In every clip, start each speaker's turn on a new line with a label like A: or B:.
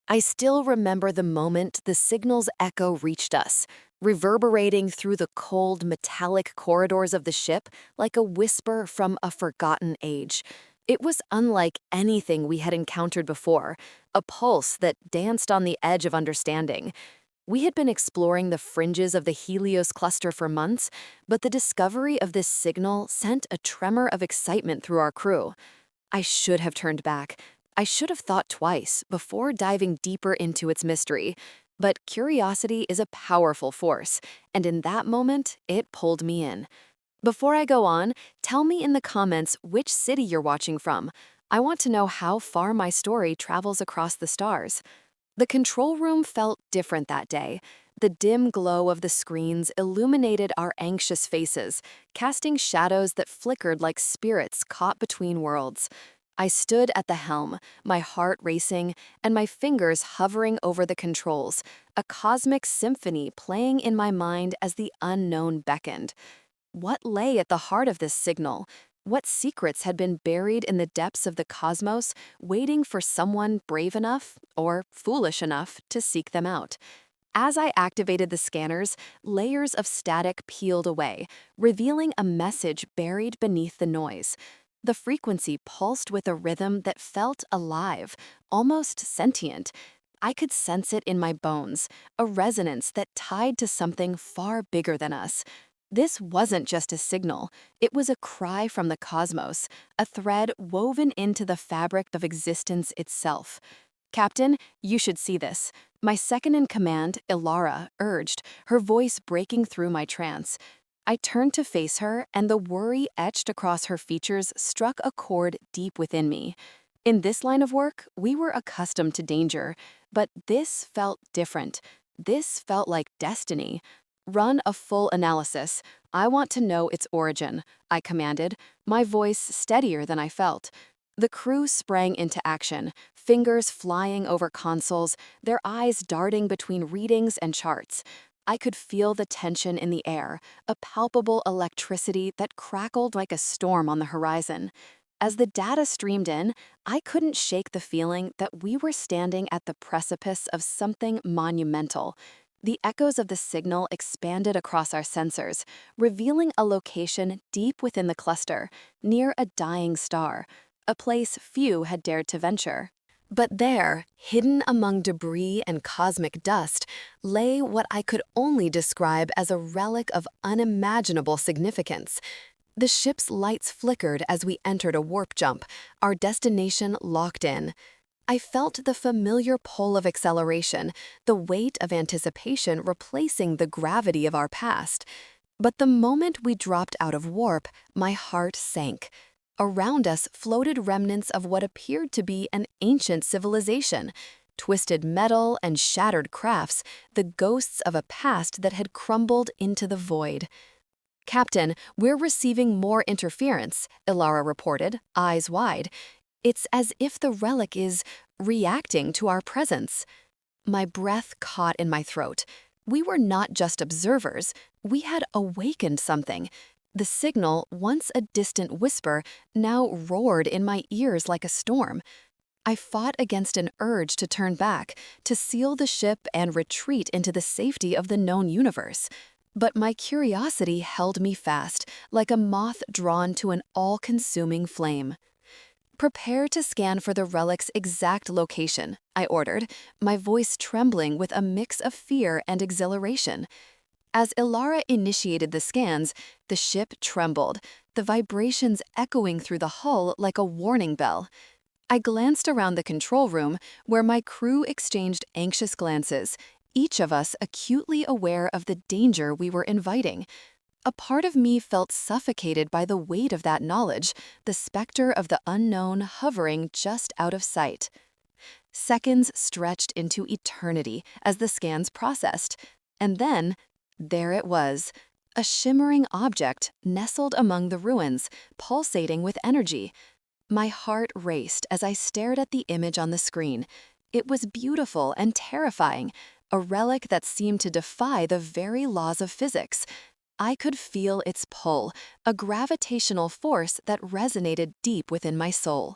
A: I still remember the moment the signal's echo reached us, reverberating through the cold, metallic corridors of the ship like a whisper from a forgotten age. It was unlike anything we had encountered before, a pulse that danced on the edge of understanding. We had been exploring the fringes of the Helios cluster for months, but the discovery of this signal sent a tremor of excitement through our crew. I should have turned back. I should have thought twice before diving deeper into its mystery. But curiosity is a powerful force, and in that moment, it pulled me in. Before I go on, tell me in the comments which city you're watching from. I want to know how far my story travels across the stars. The control room felt different that day. The dim glow of the screens illuminated our anxious faces, casting shadows that flickered like spirits caught between worlds. I stood at the helm, my heart racing, and my fingers hovering over the controls, a cosmic symphony playing in my mind as the unknown beckoned. What lay at the heart of this signal? What secrets had been buried in the depths of the cosmos, waiting for someone brave enough, or foolish enough, to seek them out? As I activated the scanners, layers of static peeled away, revealing a message buried beneath the noise. The frequency pulsed with a rhythm that felt alive, almost sentient. I could sense it in my bones, a resonance that tied to something far bigger than us. This wasn't just a signal, it was a cry from the cosmos, a thread woven into the fabric of existence itself. Captain, you should see this. My second in command, Ilara, urged, her voice breaking through my trance. I turned to face her, and the worry etched across her features struck a chord deep within me. In this line of work, we were accustomed to danger, but this felt different. This felt like destiny. Run a full analysis. I want to know its origin, I commanded, my voice steadier than I felt. The crew sprang into action, fingers flying over consoles, their eyes darting between readings and charts. I could feel the tension in the air, a palpable electricity that crackled like a storm on the horizon. As the data streamed in, I couldn't shake the feeling that we were standing at the precipice of something monumental. The echoes of the signal expanded across our sensors, revealing a location deep within the cluster, near a dying star, a place few had dared to venture. But there, hidden among debris and cosmic dust, lay what I could only describe as a relic of unimaginable significance. The ship's lights flickered as we entered a warp jump, our destination locked in. I felt the familiar pull of acceleration, the weight of anticipation replacing the gravity of our past. But the moment we dropped out of warp, my heart sank. Around us floated remnants of what appeared to be an ancient civilization. Twisted metal and shattered crafts, the ghosts of a past that had crumbled into the void. Captain, we're receiving more interference, Ilara reported, eyes wide. It's as if the relic is reacting to our presence. My breath caught in my throat. We were not just observers, we had awakened something. The signal, once a distant whisper, now roared in my ears like a storm. I fought against an urge to turn back, to seal the ship and retreat into the safety of the known universe. But my curiosity held me fast, like a moth drawn to an all-consuming flame. Prepare to scan for the relic's exact location, I ordered, my voice trembling with a mix of fear and exhilaration. As Ilara initiated the scans, the ship trembled, the vibrations echoing through the hull like a warning bell. I glanced around the control room, where my crew exchanged anxious glances, each of us acutely aware of the danger we were inviting. A part of me felt suffocated by the weight of that knowledge, the specter of the unknown hovering just out of sight. Seconds stretched into eternity as the scans processed, and then, there it was, a shimmering object nestled among the ruins, pulsating with energy. My heart raced as I stared at the image on the screen. It was beautiful and terrifying, a relic that seemed to defy the very laws of physics. I could feel its pull, a gravitational force that resonated deep within my soul.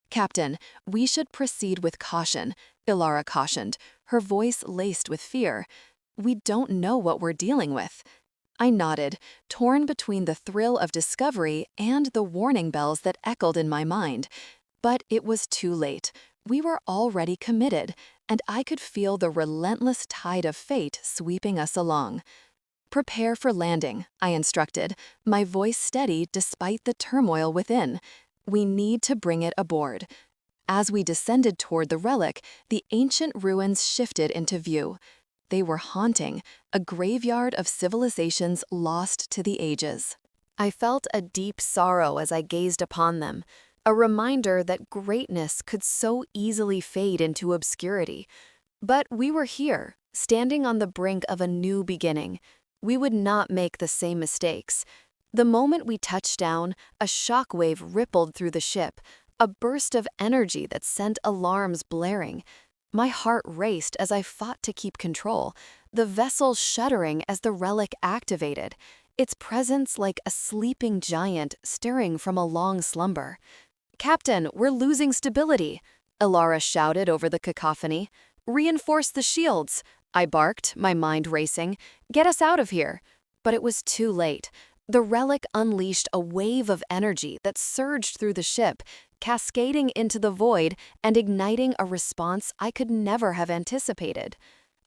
A: "Captain, we should proceed with caution," Ilara cautioned, her voice laced with fear. "We don't know what we're dealing with." I nodded, torn between the thrill of discovery and the warning bells that echoed in my mind. But it was too late. We were already committed, and I could feel the relentless tide of fate sweeping us along. "Prepare for landing," I instructed, my voice steady despite the turmoil within. "We need to bring it aboard." As we descended toward the relic, the ancient ruins shifted into view. They were haunting, a graveyard of civilizations lost to the ages. I felt a deep sorrow as I gazed upon them, a reminder that greatness could so easily fade into obscurity. But we were here, standing on the brink of a new beginning. We would not make the same mistakes. The moment we touched down, a shockwave rippled through the ship, a burst of energy that sent alarms blaring. My heart raced as I fought to keep control, the vessel shuddering as the relic activated, its presence like a sleeping giant stirring from a long slumber. "Captain, we're losing stability," Ilara shouted over the cacophony. "Reinforce the shields," I barked, my mind racing. "Get us out of here." But it was too late. The relic unleashed a wave of energy that surged through the ship, cascading into the void and igniting a response I could never have anticipated.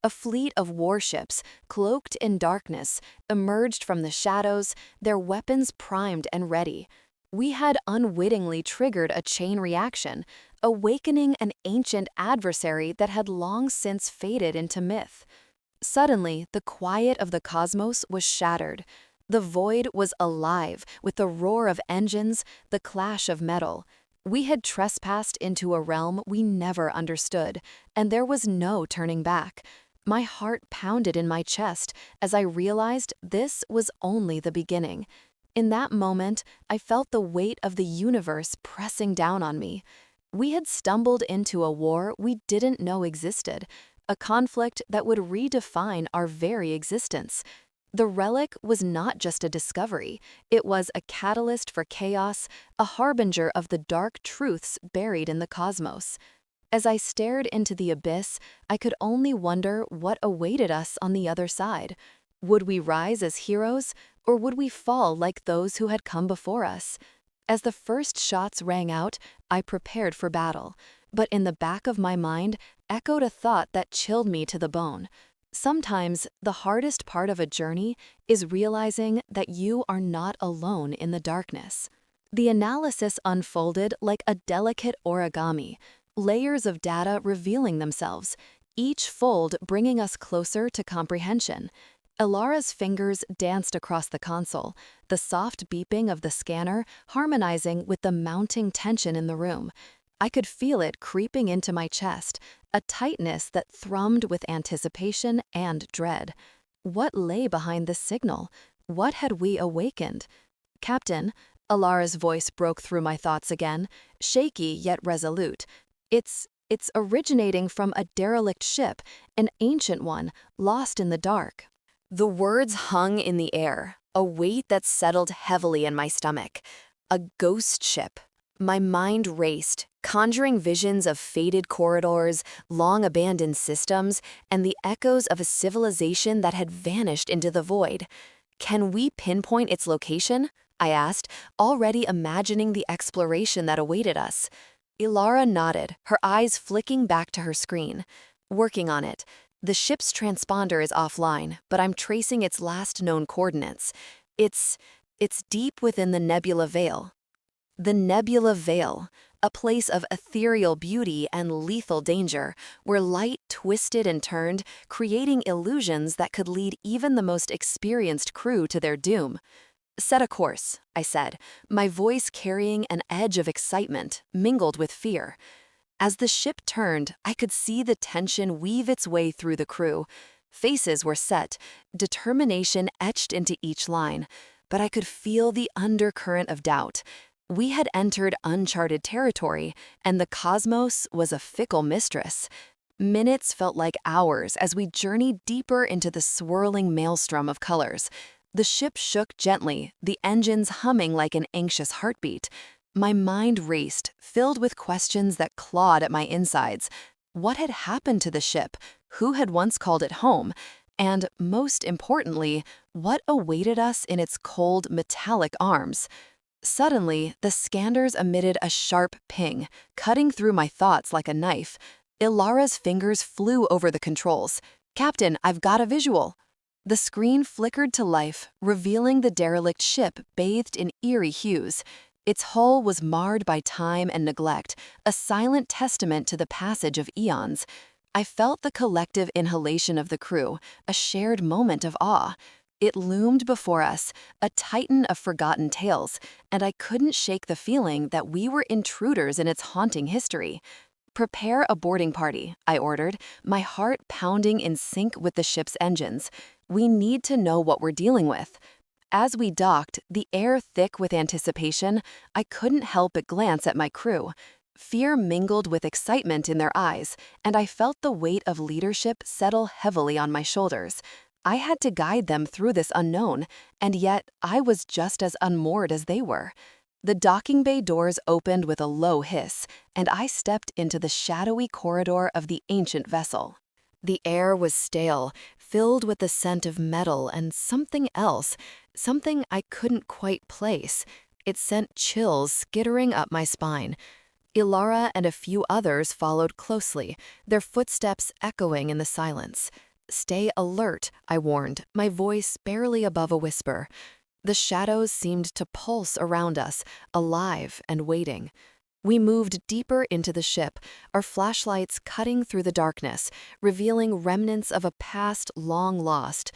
A: A fleet of warships, cloaked in darkness, emerged from the shadows, their weapons primed and ready. We had unwittingly triggered a chain reaction, awakening an ancient adversary that had long since faded into myth. Suddenly, the quiet of the cosmos was shattered. The void was alive with the roar of engines, the clash of metal. We had trespassed into a realm we never understood, and there was no turning back. My heart pounded in my chest as I realized this was only the beginning. In that moment, I felt the weight of the universe pressing down on me. We had stumbled into a war we didn't know existed, a conflict that would redefine our very existence. The relic was not just a discovery, it was a catalyst for chaos, a harbinger of the dark truths buried in the cosmos. As I stared into the abyss, I could only wonder what awaited us on the other side. Would we rise as heroes, or would we fall like those who had come before us? As the first shots rang out, I prepared for battle, but in the back of my mind echoed a thought that chilled me to the bone. Sometimes the hardest part of a journey is realizing that you are not alone in the darkness. The analysis unfolded like a delicate origami, layers of data revealing themselves, each fold bringing us closer to comprehension. Ilara's fingers danced across the console, the soft beeping of the scanner harmonizing with the mounting tension in the room. I could feel it creeping into my chest, a tightness that thrummed with anticipation and dread. What lay behind this signal? What had we awakened? "Captain," Ilara's voice broke through my thoughts again, shaky yet resolute. It's originating from a derelict ship, an ancient one, lost in the dark." The words hung in the air, a weight that settled heavily in my stomach. A ghost ship. My mind raced, conjuring visions of faded corridors, long-abandoned systems, and the echoes of a civilization that had vanished into the void. "Can we pinpoint its location?" I asked, already imagining the exploration that awaited us. Ilara nodded, her eyes flicking back to her screen. "Working on it. The ship's transponder is offline, but I'm tracing its last known coordinates. It's deep within the Nebula Veil." The Nebula Veil, a place of ethereal beauty and lethal danger, where light twisted and turned, creating illusions that could lead even the most experienced crew to their doom. "Set a course," I said, my voice carrying an edge of excitement, mingled with fear. As the ship turned, I could see the tension weave its way through the crew. Faces were set, determination etched into each line, but I could feel the undercurrent of doubt. We had entered uncharted territory, and the cosmos was a fickle mistress. Minutes felt like hours as we journeyed deeper into the swirling maelstrom of colors. The ship shook gently, the engines humming like an anxious heartbeat. My mind raced, filled with questions that clawed at my insides. What had happened to the ship? Who had once called it home? And, most importantly, what awaited us in its cold, metallic arms? Suddenly, the scanners emitted a sharp ping, cutting through my thoughts like a knife. Ilara's fingers flew over the controls. "Captain, I've got a visual." The screen flickered to life, revealing the derelict ship bathed in eerie hues. Its hull was marred by time and neglect, a silent testament to the passage of eons. I felt the collective inhalation of the crew, a shared moment of awe. It loomed before us, a titan of forgotten tales, and I couldn't shake the feeling that we were intruders in its haunting history. "Prepare a boarding party," I ordered, my heart pounding in sync with the ship's engines. "We need to know what we're dealing with." As we docked, the air thick with anticipation, I couldn't help but glance at my crew. Fear mingled with excitement in their eyes, and I felt the weight of leadership settle heavily on my shoulders. I had to guide them through this unknown, and yet I was just as unmoored as they were. The docking bay doors opened with a low hiss, and I stepped into the shadowy corridor of the ancient vessel. The air was stale, filled with the scent of metal and something else, something I couldn't quite place. It sent chills skittering up my spine. Ilara and a few others followed closely, their footsteps echoing in the silence. "Stay alert," I warned, my voice barely above a whisper. The shadows seemed to pulse around us, alive and waiting. We moved deeper into the ship, our flashlights cutting through the darkness, revealing remnants of a past long lost.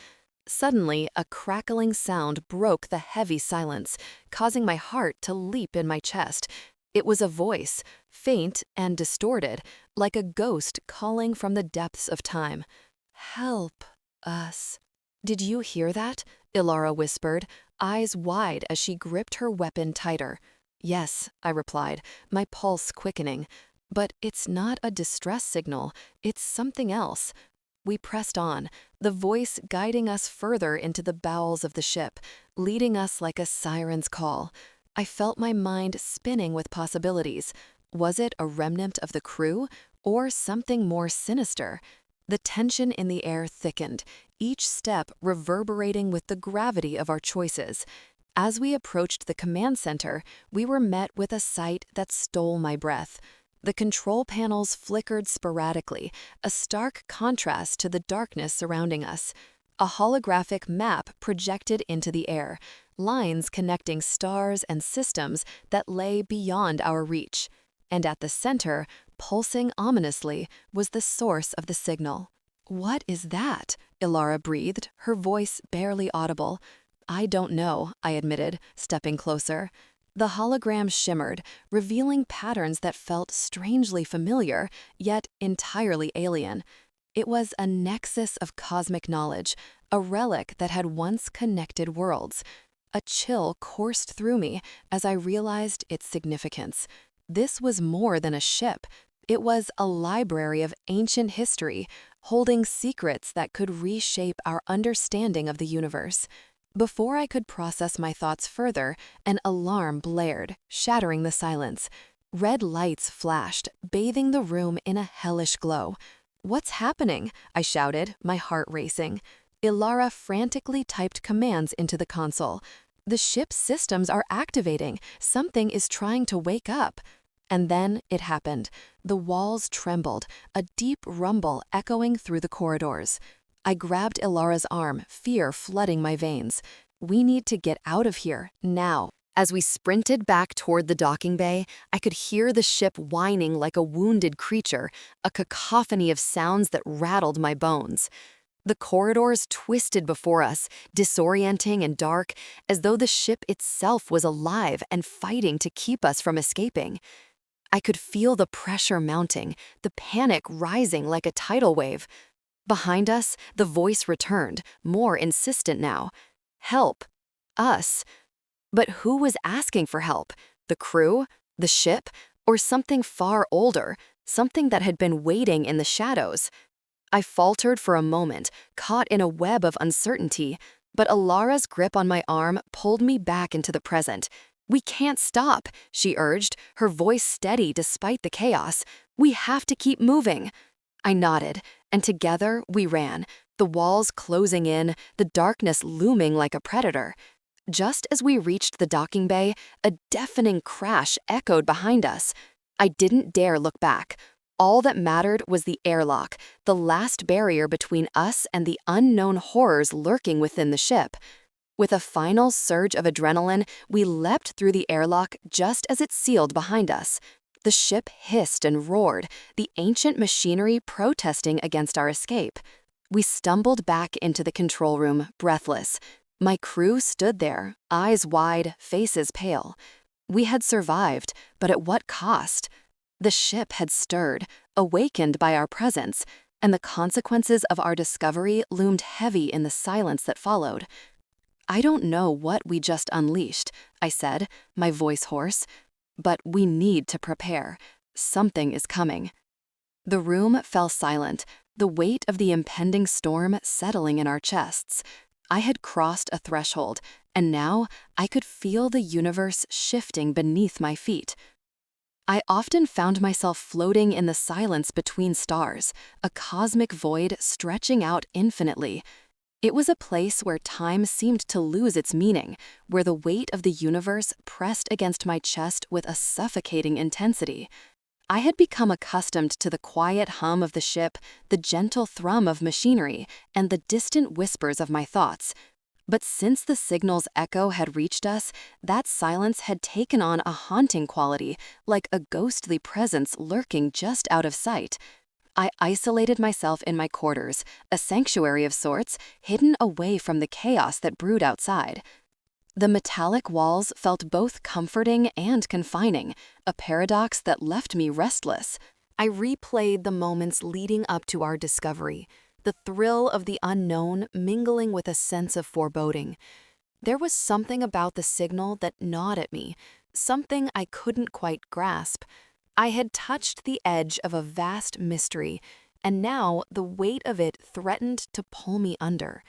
A: Suddenly, a crackling sound broke the heavy silence, causing my heart to leap in my chest. It was a voice, faint and distorted, like a ghost calling from the depths of time. "Help us." "Did you hear that?" Ilara whispered, eyes wide as she gripped her weapon tighter. "Yes," I replied, my pulse quickening. "But it's not a distress signal, it's something else." We pressed on, the voice guiding us further into the bowels of the ship, leading us like a siren's call. I felt my mind spinning with possibilities. Was it a remnant of the crew, or something more sinister? The tension in the air thickened, each step reverberating with the gravity of our choices. As we approached the command center, we were met with a sight that stole my breath. The control panels flickered sporadically, a stark contrast to the darkness surrounding us. A holographic map projected into the air, lines connecting stars and systems that lay beyond our reach. And at the center, pulsing ominously, was the source of the signal. "What is that?" Ilara breathed, her voice barely audible. "I don't know," I admitted, stepping closer. The hologram shimmered, revealing patterns that felt strangely familiar, yet entirely alien. It was a nexus of cosmic knowledge, a relic that had once connected worlds. A chill coursed through me as I realized its significance. This was more than a ship. It was a library of ancient history, holding secrets that could reshape our understanding of the universe. Before I could process my thoughts further, an alarm blared, shattering the silence. Red lights flashed, bathing the room in a hellish glow. "What's happening?" I shouted, my heart racing. Ilara frantically typed commands into the console. "The ship's systems are activating. Something is trying to wake up." And then it happened. The walls trembled, a deep rumble echoing through the corridors. I grabbed Ilara's arm, fear flooding my veins. "We need to get out of here, now." As we sprinted back toward the docking bay, I could hear the ship whining like a wounded creature, a cacophony of sounds that rattled my bones. The corridors twisted before us, disorienting and dark, as though the ship itself was alive and fighting to keep us from escaping. I could feel the pressure mounting, the panic rising like a tidal wave. Behind us, the voice returned, more insistent now. "Help. Us." But who was asking for help? The crew? The ship? Or something far older? Something that had been waiting in the shadows? I faltered for a moment, caught in a web of uncertainty, but Alara's grip on my arm pulled me back into the present. "We can't stop," she urged, her voice steady despite the chaos. "We have to keep moving." I nodded, and together we ran, the walls closing in, the darkness looming like a predator. Just as we reached the docking bay, a deafening crash echoed behind us. I didn't dare look back. All that mattered was the airlock, the last barrier between us and the unknown horrors lurking within the ship. With a final surge of adrenaline, we leapt through the airlock just as it sealed behind us. The ship hissed and roared, the ancient machinery protesting against our escape. We stumbled back into the control room, breathless. My crew stood there, eyes wide, faces pale. We had survived, but at what cost? The ship had stirred, awakened by our presence, and the consequences of our discovery loomed heavy in the silence that followed. "I don't know what we just unleashed," I said, my voice hoarse, "but we need to prepare. Something is coming." The room fell silent, the weight of the impending storm settling in our chests. I had crossed a threshold, and now I could feel the universe shifting beneath my feet. I often found myself floating in the silence between stars, a cosmic void stretching out infinitely. It was a place where time seemed to lose its meaning, where the weight of the universe pressed against my chest with a suffocating intensity. I had become accustomed to the quiet hum of the ship, the gentle thrum of machinery, and the distant whispers of my thoughts. But since the signal's echo had reached us, that silence had taken on a haunting quality, like a ghostly presence lurking just out of sight. I isolated myself in my quarters, a sanctuary of sorts, hidden away from the chaos that brewed outside. The metallic walls felt both comforting and confining, a paradox that left me restless. I replayed the moments leading up to our discovery, the thrill of the unknown mingling with a sense of foreboding. There was something about the signal that gnawed at me, something I couldn't quite grasp. I had touched the edge of a vast mystery, and now the weight of it threatened to pull me under.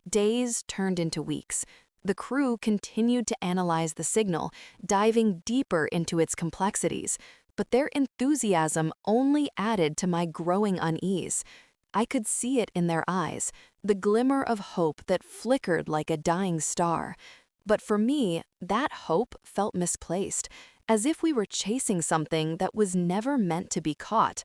A: Days turned into weeks. The crew continued to analyze the signal, diving deeper into its complexities, but their enthusiasm only added to my growing unease. I could see it in their eyes, the glimmer of hope that flickered like a dying star. But for me, that hope felt misplaced, as if we were chasing something that was never meant to be caught.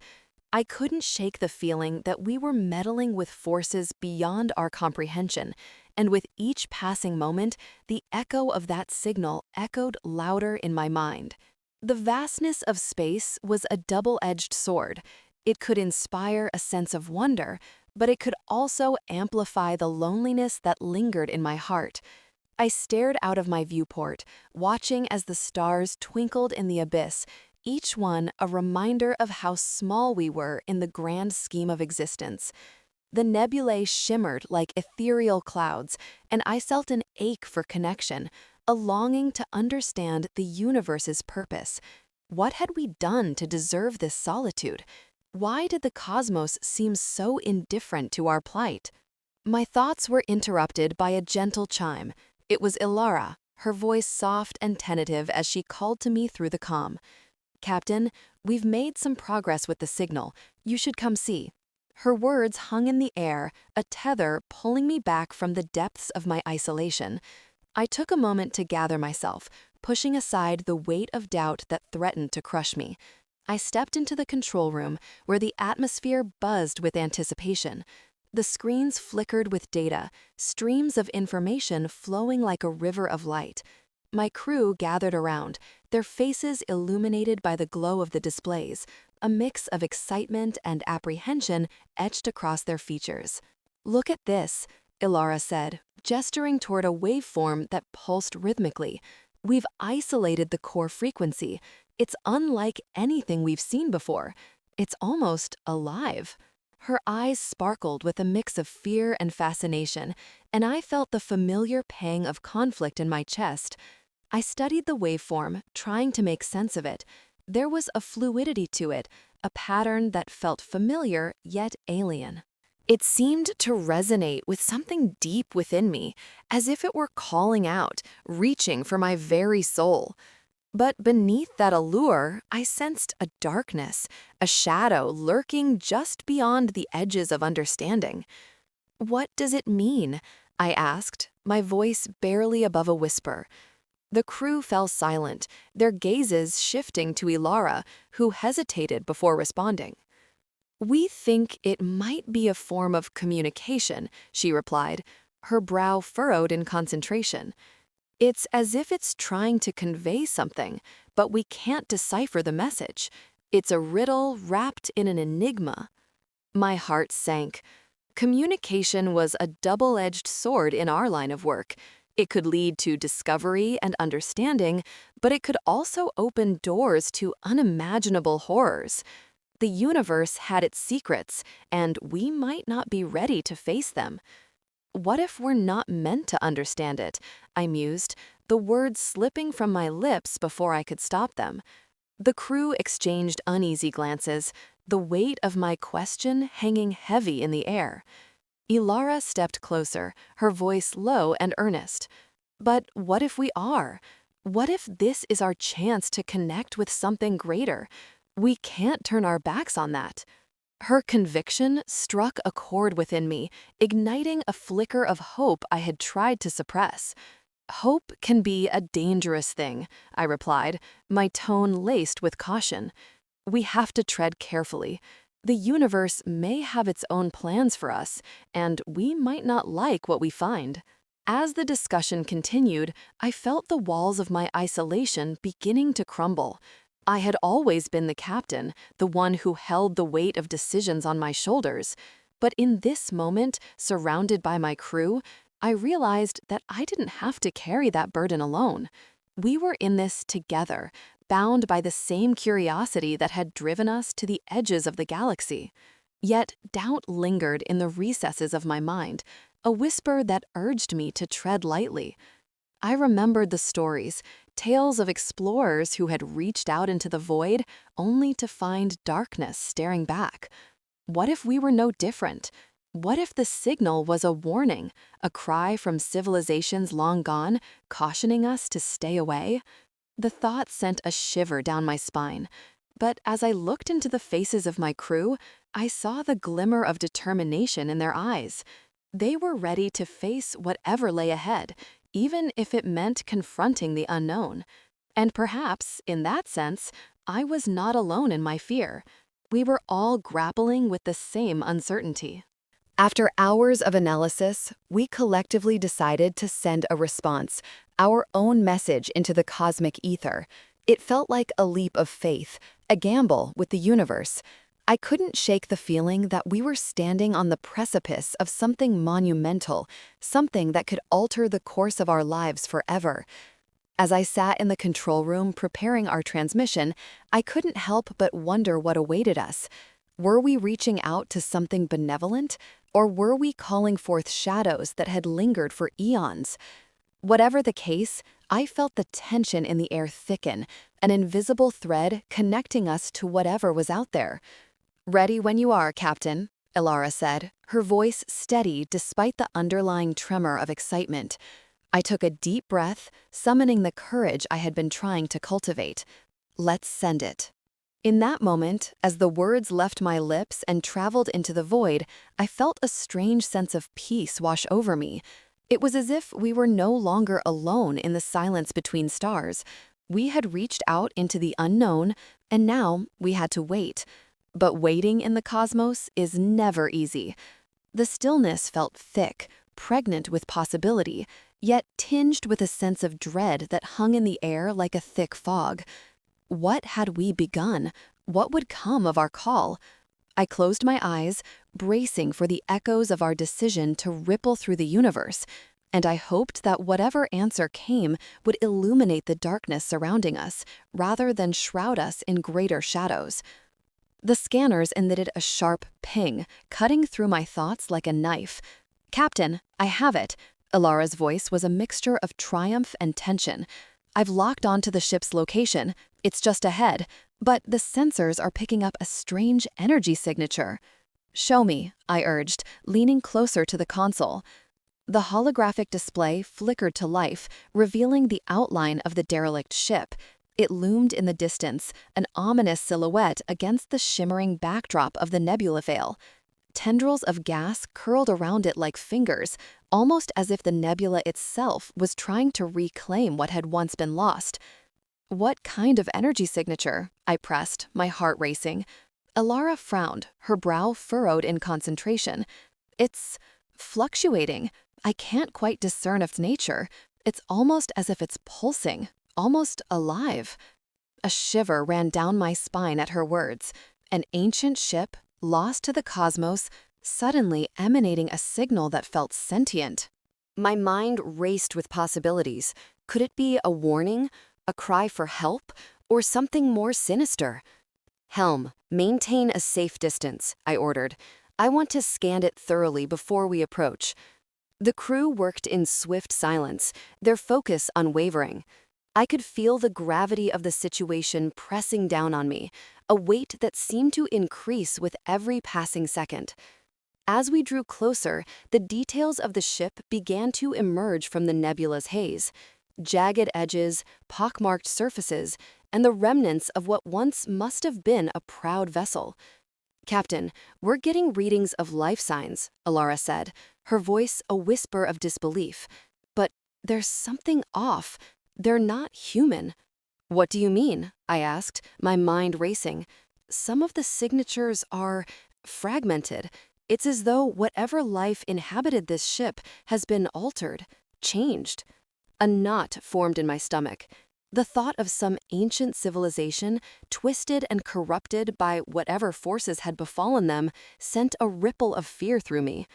A: I couldn't shake the feeling that we were meddling with forces beyond our comprehension, and with each passing moment, the echo of that signal echoed louder in my mind. The vastness of space was a double-edged sword. It could inspire a sense of wonder, but it could also amplify the loneliness that lingered in my heart. I stared out of my viewport, watching as the stars twinkled in the abyss, each one a reminder of how small we were in the grand scheme of existence. The nebulae shimmered like ethereal clouds, and I felt an ache for connection, a longing to understand the universe's purpose. What had we done to deserve this solitude? Why did the cosmos seem so indifferent to our plight? My thoughts were interrupted by a gentle chime. It was Ilara, her voice soft and tentative as she called to me through the comm. "Captain, we've made some progress with the signal. You should come see." Her words hung in the air, a tether pulling me back from the depths of my isolation. I took a moment to gather myself, pushing aside the weight of doubt that threatened to crush me. I stepped into the control room, where the atmosphere buzzed with anticipation. The screens flickered with data, streams of information flowing like a river of light. My crew gathered around, their faces illuminated by the glow of the displays, a mix of excitement and apprehension etched across their features. "Look at this," Ilara said, gesturing toward a waveform that pulsed rhythmically. "We've isolated the core frequency. It's unlike anything we've seen before. It's almost alive." Her eyes sparkled with a mix of fear and fascination, and I felt the familiar pang of conflict in my chest. I studied the waveform, trying to make sense of it. There was a fluidity to it, a pattern that felt familiar yet alien. It seemed to resonate with something deep within me, as if it were calling out, reaching for my very soul. But beneath that allure, I sensed a darkness, a shadow lurking just beyond the edges of understanding. "What does it mean?" I asked, my voice barely above a whisper. The crew fell silent, their gazes shifting to Ilara, who hesitated before responding. "We think it might be a form of communication," she replied, her brow furrowed in concentration. "It's as if it's trying to convey something, but we can't decipher the message. It's a riddle wrapped in an enigma." My heart sank. Communication was a double-edged sword in our line of work. It could lead to discovery and understanding, but it could also open doors to unimaginable horrors. The universe had its secrets, and we might not be ready to face them. "What if we're not meant to understand it?" I mused, the words slipping from my lips before I could stop them. The crew exchanged uneasy glances, the weight of my question hanging heavy in the air. Ilara stepped closer, her voice low and earnest. "But what if we are? What if this is our chance to connect with something greater? We can't turn our backs on that." Her conviction struck a chord within me, igniting a flicker of hope I had tried to suppress. "Hope can be a dangerous thing," I replied, my tone laced with caution. "We have to tread carefully. The universe may have its own plans for us, and we might not like what we find." As the discussion continued, I felt the walls of my isolation beginning to crumble. I had always been the captain, the one who held the weight of decisions on my shoulders. But in this moment, surrounded by my crew, I realized that I didn't have to carry that burden alone. We were in this together, bound by the same curiosity that had driven us to the edges of the galaxy. Yet doubt lingered in the recesses of my mind, a whisper that urged me to tread lightly. I remembered the stories, tales of explorers who had reached out into the void only to find darkness staring back. What if we were no different? What if the signal was a warning, a cry from civilizations long gone, cautioning us to stay away? The thought sent a shiver down my spine. But as I looked into the faces of my crew, I saw the glimmer of determination in their eyes. They were ready to face whatever lay ahead, even if it meant confronting the unknown. And perhaps, in that sense, I was not alone in my fear. We were all grappling with the same uncertainty. After hours of analysis, we collectively decided to send a response, our own message into the cosmic ether. It felt like a leap of faith, a gamble with the universe. I couldn't shake the feeling that we were standing on the precipice of something monumental, something that could alter the course of our lives forever. As I sat in the control room preparing our transmission, I couldn't help but wonder what awaited us. Were we reaching out to something benevolent, or were we calling forth shadows that had lingered for eons? Whatever the case, I felt the tension in the air thicken, an invisible thread connecting us to whatever was out there. "Ready when you are, Captain," Ilara said, her voice steady despite the underlying tremor of excitement. I took a deep breath, summoning the courage I had been trying to cultivate. "Let's send it." In that moment, as the words left my lips and traveled into the void, I felt a strange sense of peace wash over me. It was as if we were no longer alone in the silence between stars. We had reached out into the unknown, and now we had to wait. But waiting in the cosmos is never easy. The stillness felt thick, pregnant with possibility, yet tinged with a sense of dread that hung in the air like a thick fog. What had we begun? What would come of our call? I closed my eyes, bracing for the echoes of our decision to ripple through the universe, and I hoped that whatever answer came would illuminate the darkness surrounding us, rather than shroud us in greater shadows. The scanners emitted a sharp ping, cutting through my thoughts like a knife. "Captain, I have it." Ilara's voice was a mixture of triumph and tension. "I've locked onto the ship's location. It's just ahead, but the sensors are picking up a strange energy signature." Show me, I urged, leaning closer to the console. The holographic display flickered to life, revealing the outline of the derelict ship. It loomed in the distance, an ominous silhouette against the shimmering backdrop of the nebula veil. Tendrils of gas curled around it like fingers, almost as if the nebula itself was trying to reclaim what had once been lost. What kind of energy signature? I pressed, my heart racing. Alara frowned, her brow furrowed in concentration. It's fluctuating. I can't quite discern its nature. It's almost as if it's pulsing, almost alive. A shiver ran down my spine at her words. An ancient ship, lost to the cosmos, suddenly emanating a signal that felt sentient. My mind raced with possibilities. Could it be a warning, a cry for help, or something more sinister? Helm, maintain a safe distance, I ordered. I want to scan it thoroughly before we approach. The crew worked in swift silence, their focus unwavering. I could feel the gravity of the situation pressing down on me, a weight that seemed to increase with every passing second. As we drew closer, the details of the ship began to emerge from the nebula's haze. Jagged edges, pockmarked surfaces, and the remnants of what once must have been a proud vessel. Captain, we're getting readings of life signs, Alara said, her voice a whisper of disbelief. But there's something off. They're not human. What do you mean? I asked, my mind racing. Some of the signatures are fragmented. It's as though whatever life inhabited this ship has been altered, changed. A knot formed in my stomach. The thought of some ancient civilization, twisted and corrupted by whatever forces had befallen them, sent a ripple of fear through me.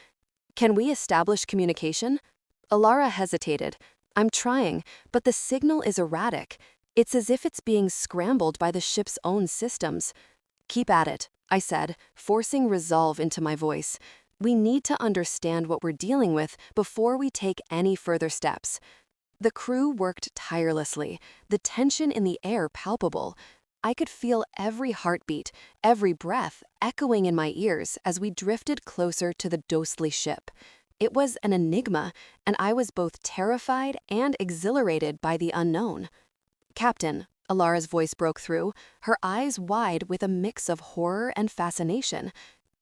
A: Can we establish communication? Alara hesitated. I'm trying, but the signal is erratic. It's as if it's being scrambled by the ship's own systems. Keep at it, I said, forcing resolve into my voice. We need to understand what we're dealing with before we take any further steps. The crew worked tirelessly, the tension in the air palpable. I could feel every heartbeat, every breath echoing in my ears as we drifted closer to the ghostly ship. It was an enigma, and I was both terrified and exhilarated by the unknown. Captain, Alara's voice broke through, her eyes wide with a mix of horror and fascination.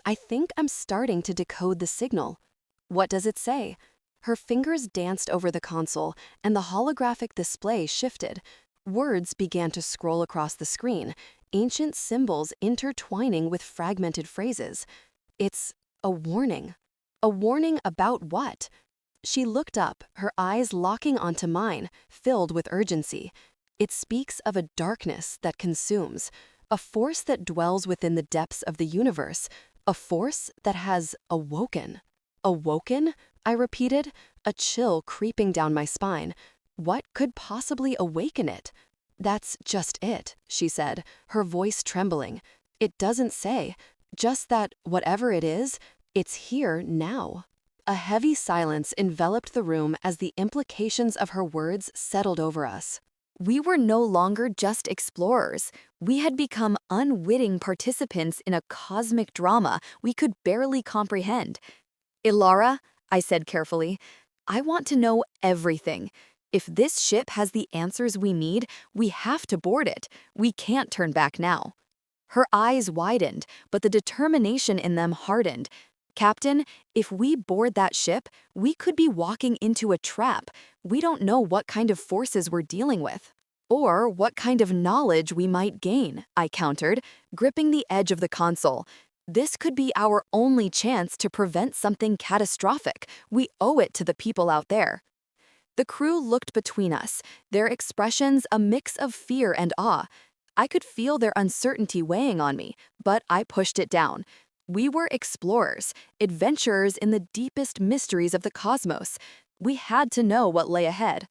A: I think I'm starting to decode the signal. What does it say? Her fingers danced over the console, and the holographic display shifted. Words began to scroll across the screen, ancient symbols intertwining with fragmented phrases. It's a warning. A warning about what? She looked up, her eyes locking onto mine, filled with urgency. It speaks of a darkness that consumes, a force that dwells within the depths of the universe, a force that has awoken. Awoken? I repeated, a chill creeping down my spine. What could possibly awaken it? That's just it, she said, her voice trembling. It doesn't say, just that whatever it is, it's here now. A heavy silence enveloped the room as the implications of her words settled over us. We were no longer just explorers. We had become unwitting participants in a cosmic drama we could barely comprehend. Alara, I said carefully, I want to know everything. If this ship has the answers we need, we have to board it. We can't turn back now. Her eyes widened, but the determination in them hardened. Captain, if we board that ship, we could be walking into a trap. We don't know what kind of forces we're dealing with. Or what kind of knowledge we might gain, I countered, gripping the edge of the console. This could be our only chance to prevent something catastrophic. We owe it to the people out there. The crew looked between us, their expressions a mix of fear and awe. I could feel their uncertainty weighing on me, but I pushed it down. We were explorers, adventurers in the deepest mysteries of the cosmos. We had to know what lay ahead.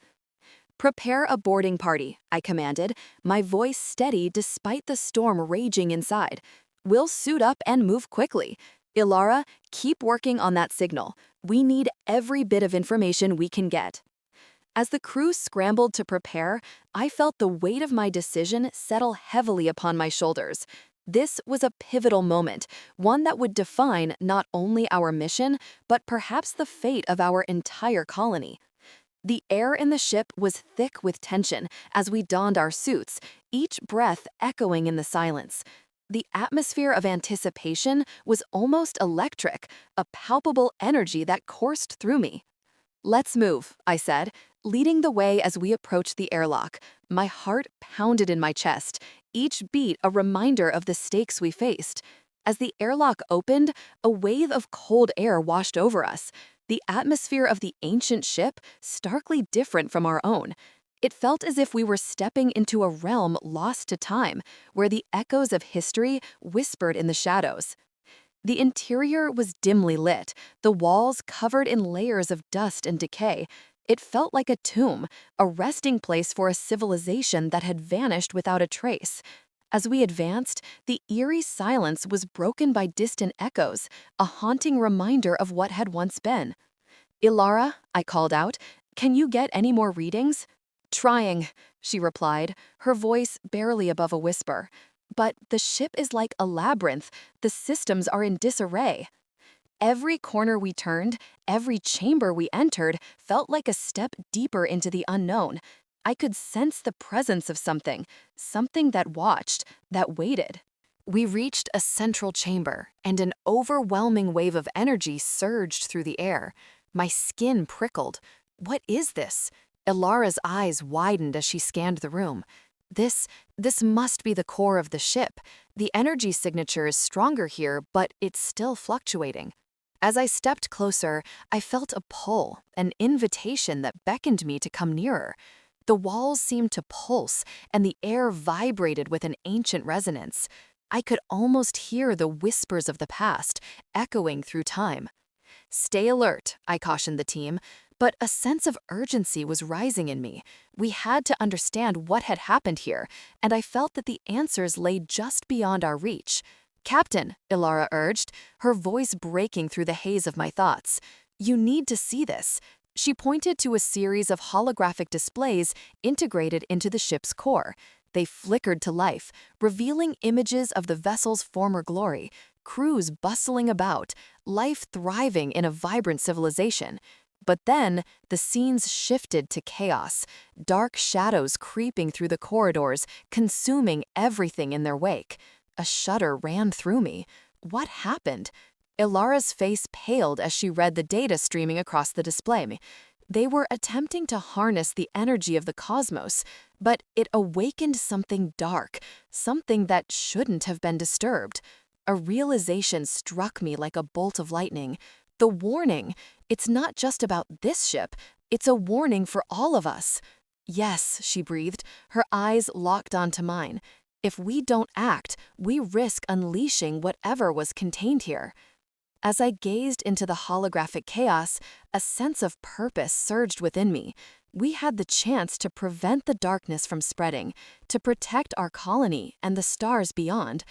A: Prepare a boarding party, I commanded, my voice steady despite the storm raging inside. We'll suit up and move quickly. Alara, keep working on that signal. We need every bit of information we can get. As the crew scrambled to prepare, I felt the weight of my decision settle heavily upon my shoulders. This was a pivotal moment, one that would define not only our mission, but perhaps the fate of our entire colony. The air in the ship was thick with tension as we donned our suits, each breath echoing in the silence. The atmosphere of anticipation was almost electric, a palpable energy that coursed through me. "Let's move," I said, leading the way as we approached the airlock. My heart pounded in my chest, each beat a reminder of the stakes we faced. As the airlock opened, a wave of cold air washed over us, the atmosphere of the ancient ship starkly different from our own. It felt as if we were stepping into a realm lost to time, where the echoes of history whispered in the shadows. The interior was dimly lit, the walls covered in layers of dust and decay. It felt like a tomb, a resting place for a civilization that had vanished without a trace. As we advanced, the eerie silence was broken by distant echoes, a haunting reminder of what had once been. "Ilara," I called out, "can you get any more readings?" "Trying," she replied, her voice barely above a whisper. "But the ship is like a labyrinth. The systems are in disarray." Every corner we turned, every chamber we entered, felt like a step deeper into the unknown. I could sense the presence of something that watched, that waited. We reached a central chamber, and an overwhelming wave of energy surged through the air. My skin prickled. "What is this?" Ilara's eyes widened as she scanned the room. This must be the core of the ship. The energy signature is stronger here, but it's still fluctuating." As I stepped closer, I felt a pull, an invitation that beckoned me to come nearer. The walls seemed to pulse, and the air vibrated with an ancient resonance. I could almost hear the whispers of the past, echoing through time. "Stay alert," I cautioned the team, but a sense of urgency was rising in me. We had to understand what had happened here, and I felt that the answers lay just beyond our reach. "Captain," Ilara urged, her voice breaking through the haze of my thoughts, "you need to see this." She pointed to a series of holographic displays integrated into the ship's core. They flickered to life, revealing images of the vessel's former glory, crews bustling about, life thriving in a vibrant civilization. But then, the scenes shifted to chaos, dark shadows creeping through the corridors, consuming everything in their wake. A shudder ran through me. What happened? Ilara's face paled as she read the data streaming across the display. They were attempting to harness the energy of the cosmos, but it awakened something dark, something that shouldn't have been disturbed. A realization struck me like a bolt of lightning. The warning. It's not just about this ship. It's a warning for all of us. "Yes," she breathed, her eyes locked onto mine. "If we don't act, we risk unleashing whatever was contained here." As I gazed into the holographic chaos, a sense of purpose surged within me. We had the chance to prevent the darkness from spreading, to protect our colony and the stars beyond.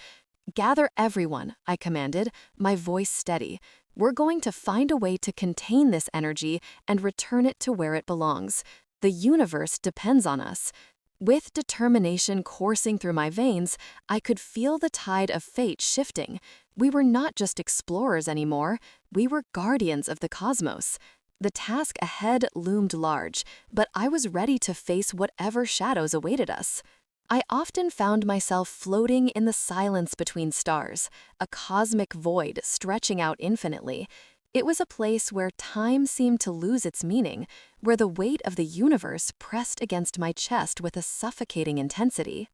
A: "Gather everyone," I commanded, my voice steady. "We're going to find a way to contain this energy and return it to where it belongs. The universe depends on us." With determination coursing through my veins, I could feel the tide of fate shifting. We were not just explorers anymore, we were guardians of the cosmos. The task ahead loomed large, but I was ready to face whatever shadows awaited us. I often found myself floating in the silence between stars, a cosmic void stretching out infinitely. It was a place where time seemed to lose its meaning, where the weight of the universe pressed against my chest with a suffocating intensity.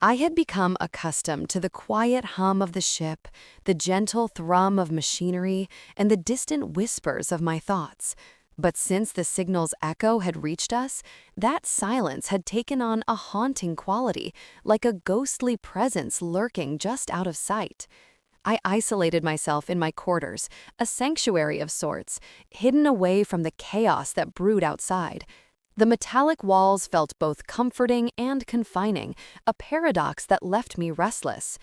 A: I had become accustomed to the quiet hum of the ship, the gentle thrum of machinery, and the distant whispers of my thoughts. But since the signal's echo had reached us, that silence had taken on a haunting quality, like a ghostly presence lurking just out of sight. I isolated myself in my quarters, a sanctuary of sorts, hidden away from the chaos that brewed outside. The metallic walls felt both comforting and confining, a paradox that left me restless.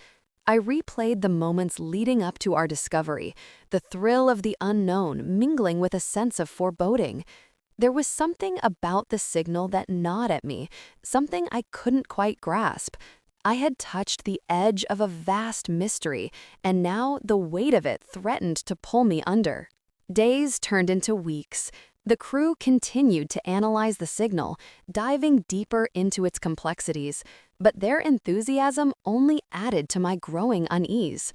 A: I replayed the moments leading up to our discovery, the thrill of the unknown mingling with a sense of foreboding. There was something about the signal that gnawed at me, something I couldn't quite grasp. I had touched the edge of a vast mystery, and now the weight of it threatened to pull me under. Days turned into weeks. The crew continued to analyze the signal, diving deeper into its complexities, but their enthusiasm only added to my growing unease.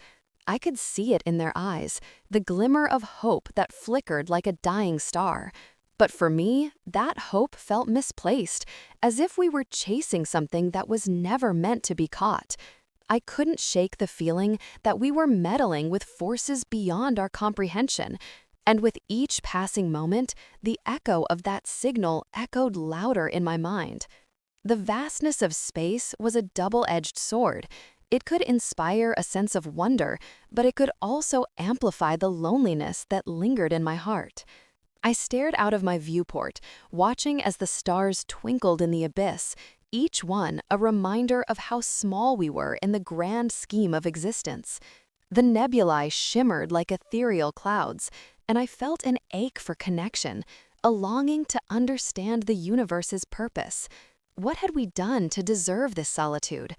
A: I could see it in their eyes, the glimmer of hope that flickered like a dying star. But for me, that hope felt misplaced, as if we were chasing something that was never meant to be caught. I couldn't shake the feeling that we were meddling with forces beyond our comprehension, and with each passing moment, the echo of that signal echoed louder in my mind. The vastness of space was a double-edged sword. It could inspire a sense of wonder, but it could also amplify the loneliness that lingered in my heart. I stared out of my viewport, watching as the stars twinkled in the abyss, each one a reminder of how small we were in the grand scheme of existence. The nebulae shimmered like ethereal clouds, and I felt an ache for connection, a longing to understand the universe's purpose. What had we done to deserve this solitude?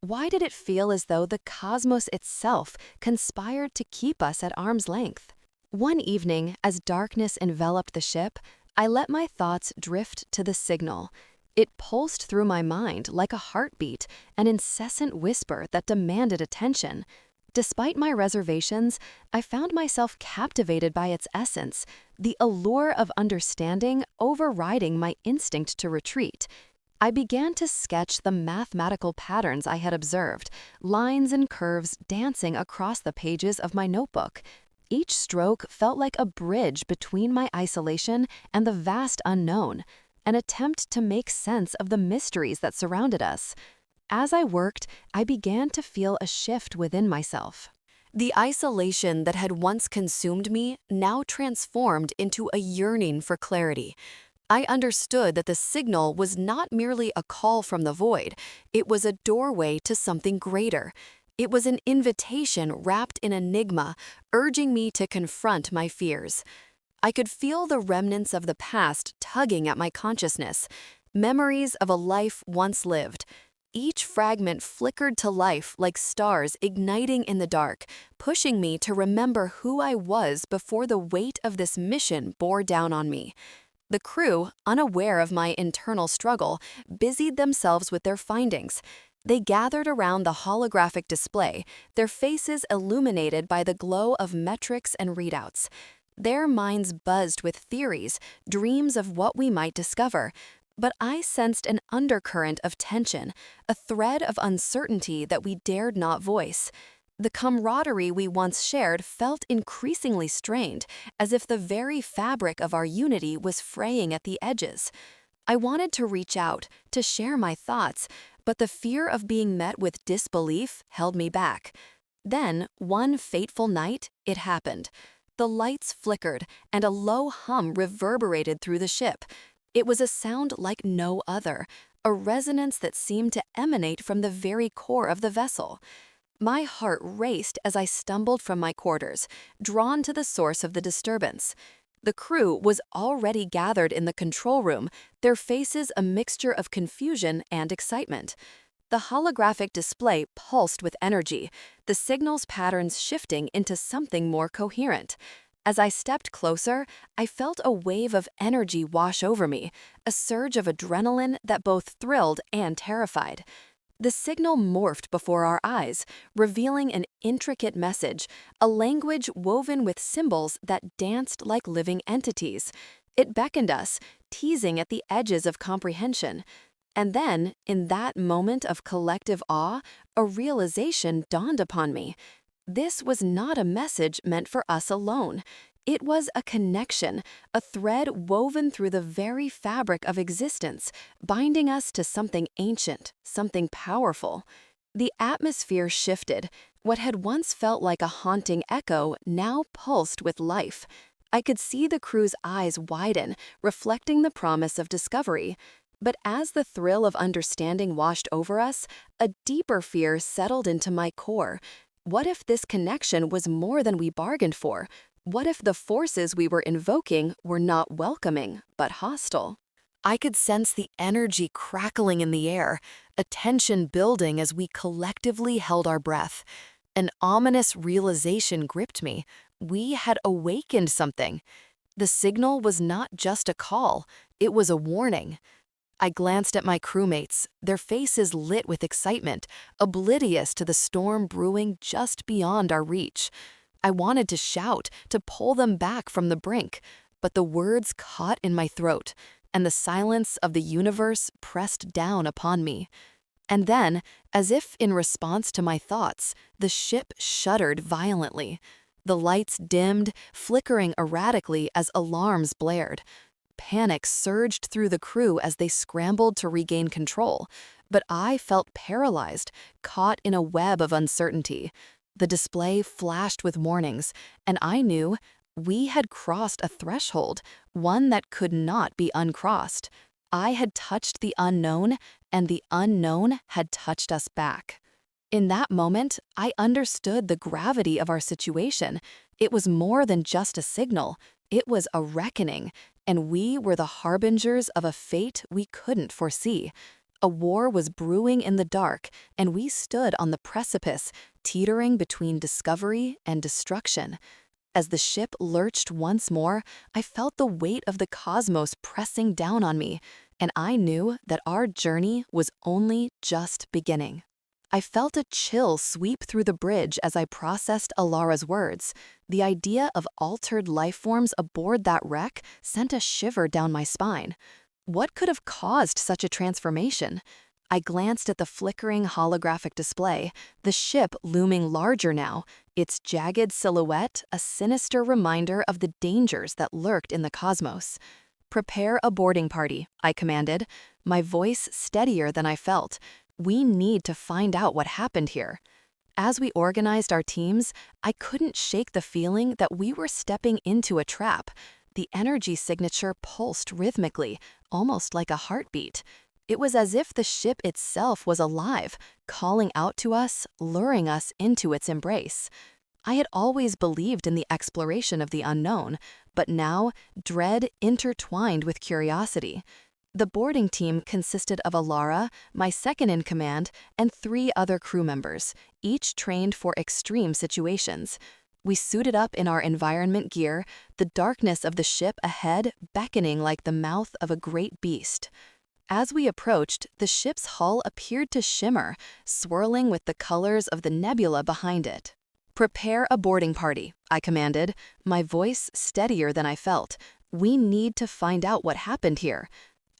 A: Why did it feel as though the cosmos itself conspired to keep us at arm's length? One evening, as darkness enveloped the ship, I let my thoughts drift to the signal. It pulsed through my mind like a heartbeat, an incessant whisper that demanded attention. Despite my reservations, I found myself captivated by its essence, the allure of understanding overriding my instinct to retreat. I began to sketch the mathematical patterns I had observed, lines and curves dancing across the pages of my notebook. Each stroke felt like a bridge between my isolation and the vast unknown, an attempt to make sense of the mysteries that surrounded us. As I worked, I began to feel a shift within myself. The isolation that had once consumed me now transformed into a yearning for clarity. I understood that the signal was not merely a call from the void, it was a doorway to something greater. It was an invitation wrapped in enigma, urging me to confront my fears. I could feel the remnants of the past tugging at my consciousness, memories of a life once lived. Each fragment flickered to life like stars igniting in the dark, pushing me to remember who I was before the weight of this mission bore down on me. The crew, unaware of my internal struggle, busied themselves with their findings. They gathered around the holographic display, their faces illuminated by the glow of metrics and readouts. Their minds buzzed with theories, dreams of what we might discover. But I sensed an undercurrent of tension, a thread of uncertainty that we dared not voice. The camaraderie we once shared felt increasingly strained, as if the very fabric of our unity was fraying at the edges. I wanted to reach out, to share my thoughts, but the fear of being met with disbelief held me back. Then, one fateful night, it happened. The lights flickered, and a low hum reverberated through the ship. It was a sound like no other, a resonance that seemed to emanate from the very core of the vessel. My heart raced as I stumbled from my quarters, drawn to the source of the disturbance. The crew was already gathered in the control room, their faces a mixture of confusion and excitement. The holographic display pulsed with energy, the signal's patterns shifting into something more coherent. As I stepped closer, I felt a wave of energy wash over me, a surge of adrenaline that both thrilled and terrified. The signal morphed before our eyes, revealing an intricate message, a language woven with symbols that danced like living entities. It beckoned us, teasing at the edges of comprehension. And then, in that moment of collective awe, a realization dawned upon me. This was not a message meant for us alone. It was a connection, a thread woven through the very fabric of existence, binding us to something ancient, something powerful. The atmosphere shifted. What had once felt like a haunting echo now pulsed with life. I could see the crew's eyes widen, reflecting the promise of discovery. But as the thrill of understanding washed over us, a deeper fear settled into my core. What if this connection was more than we bargained for? What if the forces we were invoking were not welcoming, but hostile? I could sense the energy crackling in the air, a tension building as we collectively held our breath. An ominous realization gripped me. We had awakened something. The signal was not just a call, it was a warning. I glanced at my crewmates, their faces lit with excitement, oblivious to the storm brewing just beyond our reach. I wanted to shout, to pull them back from the brink, but the words caught in my throat, and the silence of the universe pressed down upon me. And then, as if in response to my thoughts, the ship shuddered violently. The lights dimmed, flickering erratically as alarms blared. Panic surged through the crew as they scrambled to regain control, but I felt paralyzed, caught in a web of uncertainty. The display flashed with warnings, and I knew we had crossed a threshold, one that could not be uncrossed. I had touched the unknown, and the unknown had touched us back. In that moment, I understood the gravity of our situation. It was more than just a signal. It was a reckoning, and we were the harbingers of a fate we couldn't foresee. A war was brewing in the dark, and we stood on the precipice, teetering between discovery and destruction. As the ship lurched once more, I felt the weight of the cosmos pressing down on me, and I knew that our journey was only just beginning. I felt a chill sweep through the bridge as I processed Alara's words. The idea of altered life forms aboard that wreck sent a shiver down my spine. What could have caused such a transformation? I glanced at the flickering holographic display, the ship looming larger now, its jagged silhouette a sinister reminder of the dangers that lurked in the cosmos. "Prepare a boarding party," I commanded, my voice steadier than I felt. "We need to find out what happened here." As we organized our teams, I couldn't shake the feeling that we were stepping into a trap. The energy signature pulsed rhythmically, almost like a heartbeat. It was as if the ship itself was alive, calling out to us, luring us into its embrace. I had always believed in the exploration of the unknown, but now dread intertwined with curiosity. The boarding team consisted of Alara, my second-in-command, and 3 other crew members, each trained for extreme situations. We suited up in our environment gear, the darkness of the ship ahead beckoning like the mouth of a great beast. As we approached, the ship's hull appeared to shimmer, swirling with the colors of the nebula behind it. "Prepare a boarding party," I commanded, my voice steadier than I felt. "We need to find out what happened here."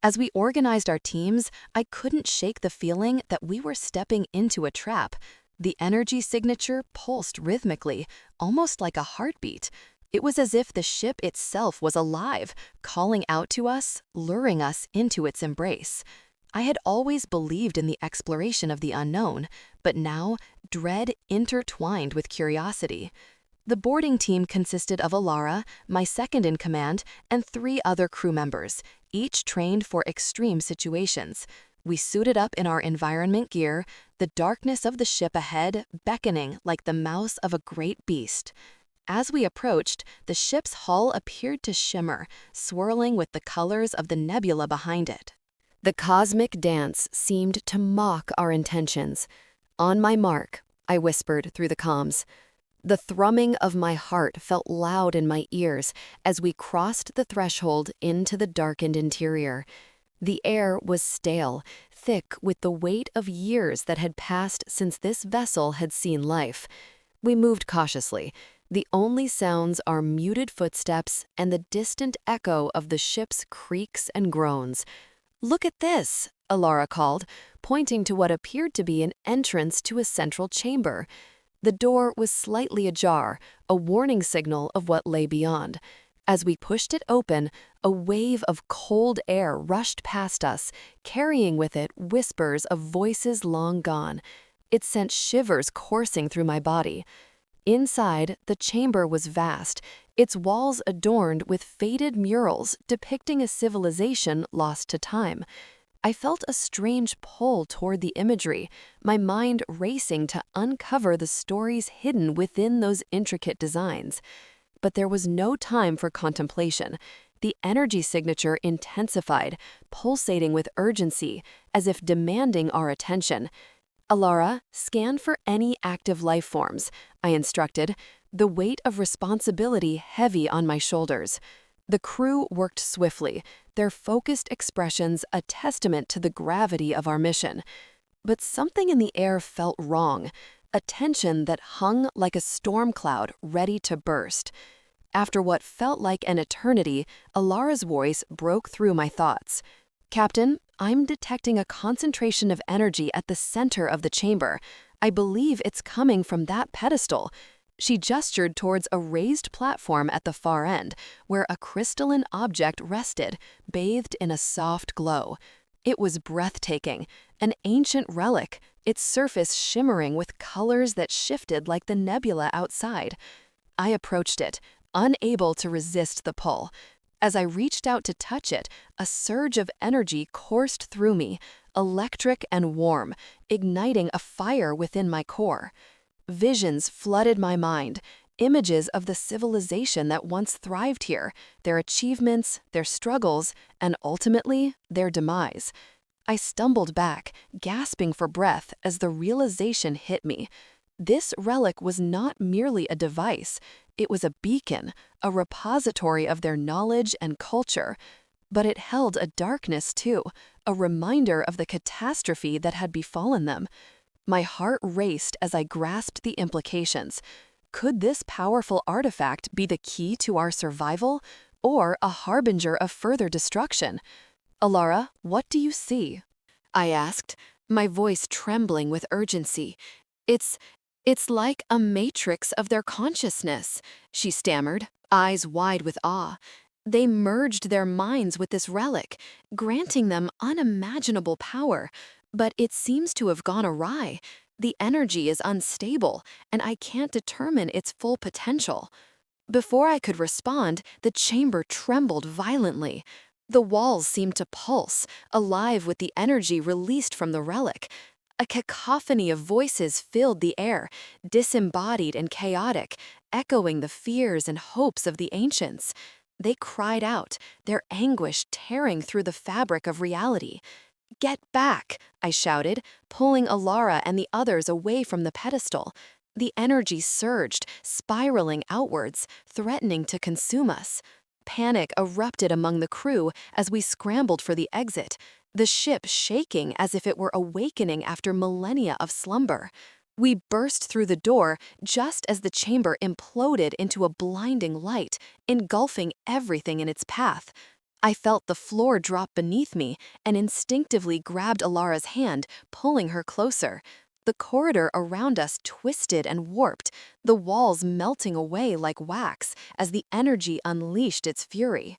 A: As we organized our teams, I couldn't shake the feeling that we were stepping into a trap. The energy signature pulsed rhythmically, almost like a heartbeat. It was as if the ship itself was alive, calling out to us, luring us into its embrace. I had always believed in the exploration of the unknown, but now dread intertwined with curiosity. The boarding team consisted of Alara, my second-in-command, and 3 other crew members, each trained for extreme situations. We suited up in our environment gear, the darkness of the ship ahead beckoning like the mouth of a great beast. As we approached, the ship's hull appeared to shimmer, swirling with the colors of the nebula behind it. The cosmic dance seemed to mock our intentions. "On my mark," I whispered through the comms. The thrumming of my heart felt loud in my ears as we crossed the threshold into the darkened interior. The air was stale, thick with the weight of years that had passed since this vessel had seen life. We moved cautiously. The only sounds are muted footsteps and the distant echo of the ship's creaks and groans. "Look at this," Alara called, pointing to what appeared to be an entrance to a central chamber. The door was slightly ajar, a warning signal of what lay beyond. As we pushed it open, a wave of cold air rushed past us, carrying with it whispers of voices long gone. It sent shivers coursing through my body. Inside, the chamber was vast, its walls adorned with faded murals depicting a civilization lost to time. I felt a strange pull toward the imagery, my mind racing to uncover the stories hidden within those intricate designs. But there was no time for contemplation. The energy signature intensified, pulsating with urgency, as if demanding our attention. Alara, scan for any active life forms, I instructed, the weight of responsibility heavy on my shoulders. The crew worked swiftly, their focused expressions a testament to the gravity of our mission. But something in the air felt wrong, a tension that hung like a storm cloud ready to burst. After what felt like an eternity, Alara's voice broke through my thoughts. Captain, I'm detecting a concentration of energy at the center of the chamber. I believe it's coming from that pedestal. She gestured towards a raised platform at the far end, where a crystalline object rested, bathed in a soft glow. It was breathtaking, an ancient relic, its surface shimmering with colors that shifted like the nebula outside. I approached it, unable to resist the pull. As I reached out to touch it, a surge of energy coursed through me, electric and warm, igniting a fire within my core. Visions flooded my mind, images of the civilization that once thrived here, their achievements, their struggles, and ultimately, their demise. I stumbled back, gasping for breath as the realization hit me. This relic was not merely a device, it was a beacon, a repository of their knowledge and culture. But it held a darkness too, a reminder of the catastrophe that had befallen them. My heart raced as I grasped the implications. Could this powerful artifact be the key to our survival, or a harbinger of further destruction? Alara, what do you see? I asked, my voice trembling with urgency. It's like a matrix of their consciousness, she stammered, eyes wide with awe. They merged their minds with this relic, granting them unimaginable power. But it seems to have gone awry. The energy is unstable, and I can't determine its full potential. Before I could respond, the chamber trembled violently. The walls seemed to pulse, alive with the energy released from the relic. A cacophony of voices filled the air, disembodied and chaotic, echoing the fears and hopes of the ancients. They cried out, their anguish tearing through the fabric of reality. "Get back!" I shouted, pulling Alara and the others away from the pedestal. The energy surged, spiraling outwards, threatening to consume us. Panic erupted among the crew as we scrambled for the exit, the ship shaking as if it were awakening after millennia of slumber. We burst through the door just as the chamber imploded into a blinding light, engulfing everything in its path. I felt the floor drop beneath me and instinctively grabbed Alara's hand, pulling her closer. The corridor around us twisted and warped, the walls melting away like wax as the energy unleashed its fury.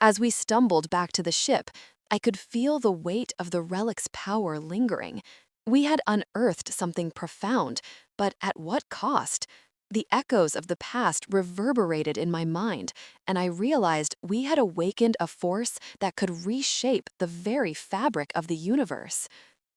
A: As we stumbled back to the ship, I could feel the weight of the relic's power lingering. We had unearthed something profound, but at what cost? The echoes of the past reverberated in my mind, and I realized we had awakened a force that could reshape the very fabric of the universe.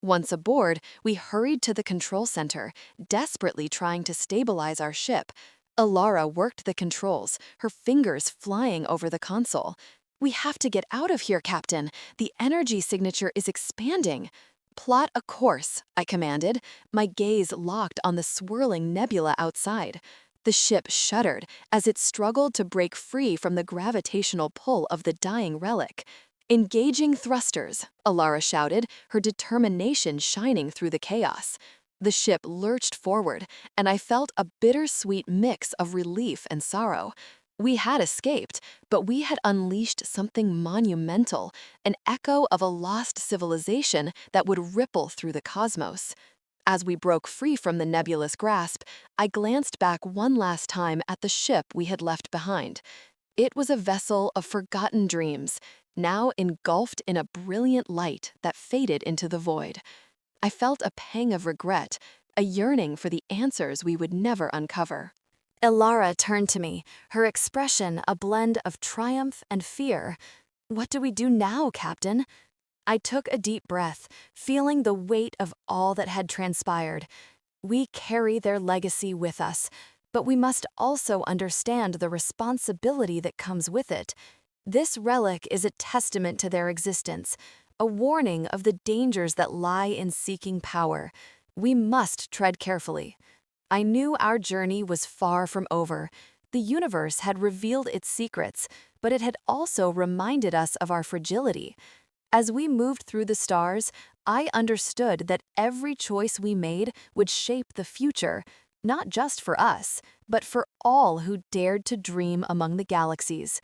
A: Once aboard, we hurried to the control center, desperately trying to stabilize our ship. Alara worked the controls, her fingers flying over the console. "We have to get out of here, Captain. The energy signature is expanding." "Plot a course," I commanded, my gaze locked on the swirling nebula outside. The ship shuddered as it struggled to break free from the gravitational pull of the dying relic. "Engaging thrusters," Alara shouted, her determination shining through the chaos. The ship lurched forward, and I felt a bittersweet mix of relief and sorrow. We had escaped, but we had unleashed something monumental, an echo of a lost civilization that would ripple through the cosmos. As we broke free from the nebulous grasp, I glanced back one last time at the ship we had left behind. It was a vessel of forgotten dreams, now engulfed in a brilliant light that faded into the void. I felt a pang of regret, a yearning for the answers we would never uncover. Alara turned to me, her expression a blend of triumph and fear. "What do we do now, Captain?" I took a deep breath, feeling the weight of all that had transpired. We carry their legacy with us, but we must also understand the responsibility that comes with it. This relic is a testament to their existence, a warning of the dangers that lie in seeking power. We must tread carefully. I knew our journey was far from over. The universe had revealed its secrets, but it had also reminded us of our fragility. As we moved through the stars, I understood that every choice we made would shape the future, not just for us, but for all who dared to dream among the galaxies.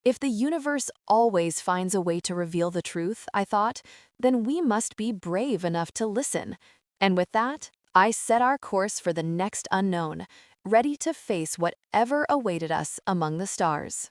A: If the universe always finds a way to reveal the truth, I thought, then we must be brave enough to listen. And with that, I set our course for the next unknown, ready to face whatever awaited us among the stars.